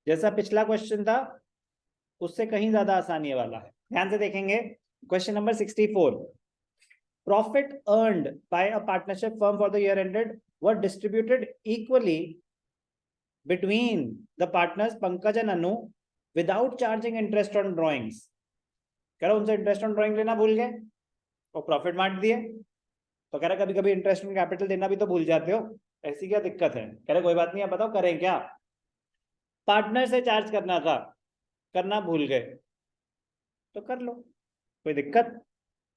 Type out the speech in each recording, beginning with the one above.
जैसा पिछला क्वेश्चन था उससे कहीं ज्यादा आसानी है वाला है। ध्यान से देखेंगे question number 64। Profit earned bye a partnership firm for the year ended were distributed equally between the partners Pankaj and Anu without charging interest on drawings. कह रहा उनसे इंटरेस्ट ऑन ड्रॉइंग लेना भूल गए और प्रॉफिट बांट दिए। तो कह रहा कभी कभी इंटरेस्ट ऑन कैपिटल देना भी तो भूल जाते हो, ऐसी क्या दिक्कत है? कह रहे कोई बात नहीं, आप बताओ करें क्या। पार्टनर से चार्ज करना था, करना भूल गए तो कर लो, कोई दिक्कत।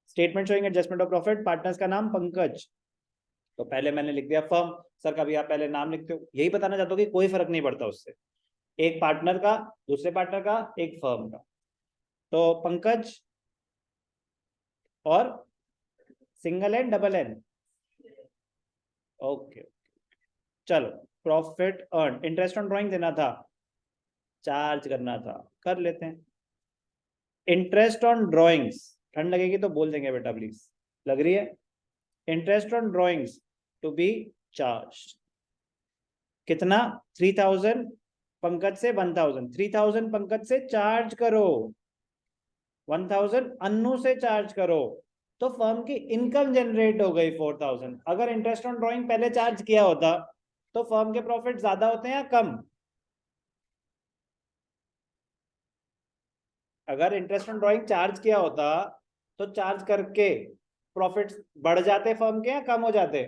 Statement showing adjustment of profit, partners का नाम पंकज, तो पहले मैंने लिख दिया फर्म। सर का भी आप पहले नाम लिखते हो, यही बताना चाहता हूँ कि कोई फर्क नहीं पड़ता उससे, एक पार्टनर का, दूसरे पार्टनर का, एक फर्म का। तो पंकज और single N double N, okay. चलो profit earn, interest on drawing देना था, चार्ज करना था, कर लेते हैं। इंटरेस्ट ऑन ड्राइंग्स, ठंड लगेगी तो बोल देंगे बेटा प्लीज, लग रही है। Interest on drawings to be charge, कितना? 3000 पंकज से 1000, 3000 पंकज से चार्ज करो, 1000 अन्नू से चार्ज करो, तो फर्म की इनकम जनरेट हो गई 4000। अगर इंटरेस्ट ऑन ड्राइंग पहले चार्ज किया होता तो फर्म के प्रॉफिट ज्यादा होते हैं या कम? अगर इंटरेस्ट ऑन ड्राइंग चार्ज किया होता तो चार्ज करके प्रॉफिट बढ़ जाते फर्म के या कम हो जाते?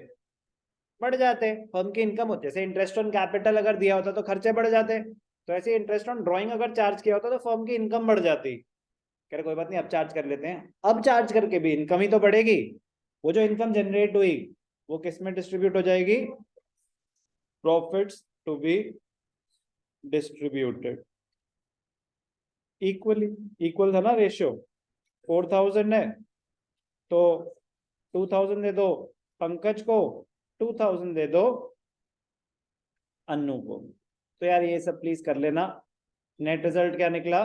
बढ़ जाते। फर्म की इनकम होती, जैसे इंटरेस्ट ऑन कैपिटल अगर दिया होता तो खर्चे बढ़ जाते, तो ऐसे इंटरेस्ट ऑन ड्राइंग अगर चार्ज किया होता तो फर्म की इनकम बढ़ जाती। कह रहे कोई बात नहीं, अब चार्ज कर लेते हैं। अब चार्ज करके भी इनकम ही तो बढ़ेगी, वो जो इनकम जनरेट हुई वो किस में डिस्ट्रीब्यूट हो जाएगी? Profits to be distributed equally. Equal था ना रेशियो, 4000 है तो 2000 दे दो पंकज को, 2000 दे दो अन्नू को। तो यार ये सब प्लीज कर लेना। नेट रिजल्ट क्या निकला?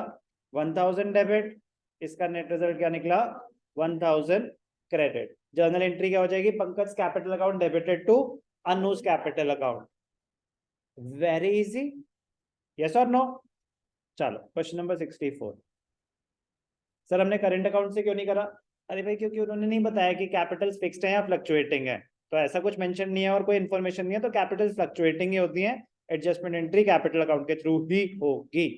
1000 डेबिट, इसका नेट रिजल्ट क्या निकला? 1000 क्रेडिट। जर्नल एंट्री क्या हो जाएगी? Pankaj capital account debited to Annu's capital account. Very easy, yes और नो? चलो क्वेश्चन नंबर 64। सर हमने करंट अकाउंट से क्यों नहीं करा? अरे भाई क्योंकि उन्होंने नहीं बताया कि कैपिटल्स फिक्स्ड है या फ्लक्चुएटिंग है, तो ऐसा कुछ मेंशन नहीं है और कोई इन्फॉर्मेशन नहीं है, तो कैपिटल्स फ्लक्चुएटिंग ही होती है। एडजस्टमेंट एंट्री कैपिटल अकाउंट के थ्रू ही होगी।